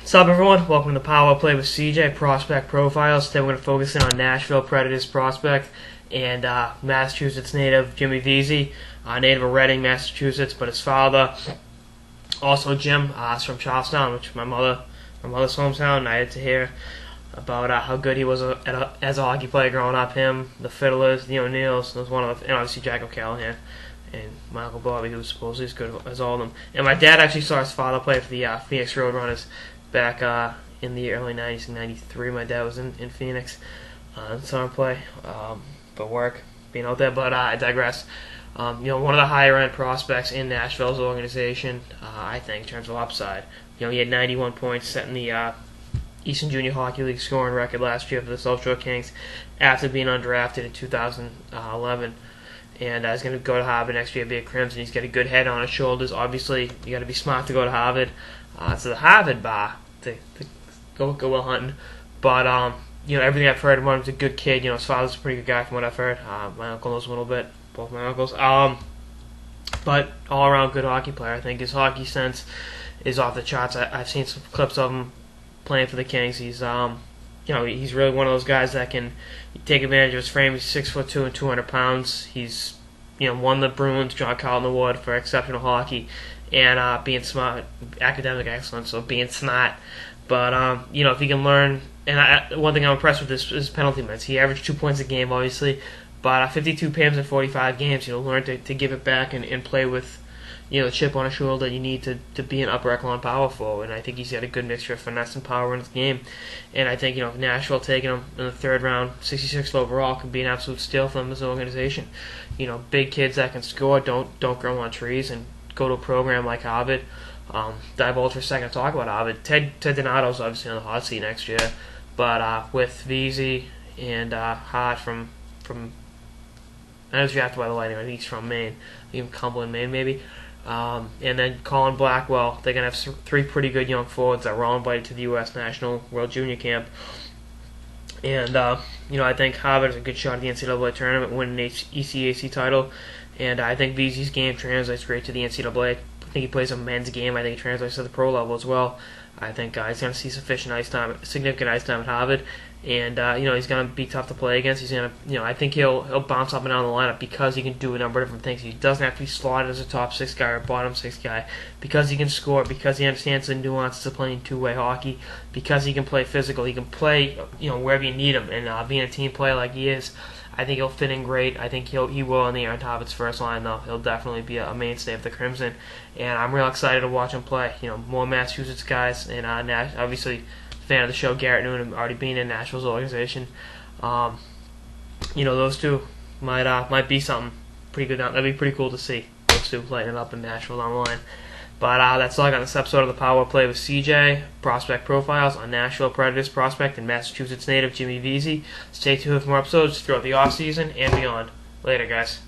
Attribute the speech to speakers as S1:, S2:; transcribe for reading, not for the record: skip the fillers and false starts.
S1: What's up, everyone? Welcome to Power Play with CJ, Prospect Profiles. Today we're going to focus in on Nashville Predators prospect and Massachusetts native Jimmy Vesey, native of Reading, Massachusetts, but his father, also Jim, is from Charlestown, which is my mother's hometown, and I had to hear about how good he was as a hockey player growing up. Him, the Fiddlers, the O'Neills, and obviously Jack O'Callahan and my Uncle Bobby, who was supposedly as good as all of them. And my dad actually saw his father play for the Phoenix Roadrunners back in the early 90s. In 93, my dad was in Phoenix and saw him play for work, being out there. But I digress. One of the higher end prospects in Nashville's organization, I think, in terms of upside. He had 91 points, setting the Eastern Junior Hockey League scoring record last year for the South Shore Kings after being undrafted in 2011. And he's going to go to Harvard next year, be a Crimson. He's got a good head on his shoulders. Obviously, you got to be smart to go to Harvard. It's the Harvard bar to go Will hunting. But everything I've heard about him, he's a good kid. His father's a pretty good guy from what I've heard. My uncle knows a little bit, both my uncles. But all around good hockey player. I think his hockey sense is off the charts. I've seen some clips of him playing for the Kings. He's he's really one of those guys that can take advantage of his frame. He's 6'2" and 200 pounds. He's won the Bruins John Carlton Award for exceptional hockey and being smart, academic excellence, so being smart. But if he can learn, and one thing I'm impressed with is his penalty minutes. He averaged 2 points a game, obviously, but 52 PMs in 45 games. Learn to give it back and play with the chip on his shoulder you need to be an upper echelon power forward. And I think he's got a good mixture of finesse and power in his game. And I think Nashville taking him in the third round, 66th overall, could be an absolute steal for them as an organization. Big kids that can score, don't grow on trees, and go to a program like Harvard. Divulge for a second to talk about Harvard. Ted Donato's obviously on the hot seat next year, but with Vesey and Hart from I was drafted by the Lightning. He's from Maine, even Cumberland, Maine, maybe. And then Colin Blackwell. They're going to have three pretty good young forwards that were all invited to the U.S. National World Junior Camp. And, I think Harvard has a good shot at the NCAA tournament, winning an ECAC title. And I think Vesey's game translates great to the NCAA. I think he plays a men's game. I think it translates to the pro level as well. I think he's going to see significant ice time at Harvard. And, he's going to be tough to play against. He's going to, I think he'll bounce up and down the lineup because he can do a number of different things. He doesn't have to be slotted as a top six guy or bottom six guy, because he can score, because he understands the nuances of playing two-way hockey, because he can play physical. He can play, wherever you need him. And being a team player like he is, I think he'll fit in great. I think he will in the air on Harvard's first line, though. He'll definitely be a mainstay of the Crimson. And I'm real excited to watch him play. More Massachusetts guys, and obviously fan of the show, Garrett Noonan, already being in Nashville's organization. Those two might be something pretty good. That'd be pretty cool to see those two lighting it up in Nashville down the line. But that's all I got on this episode of the Power Play with CJ, Prospect Profiles on Nashville Predators prospect and Massachusetts native Jimmy Vesey. Stay tuned for more episodes throughout the offseason and beyond. Later, guys.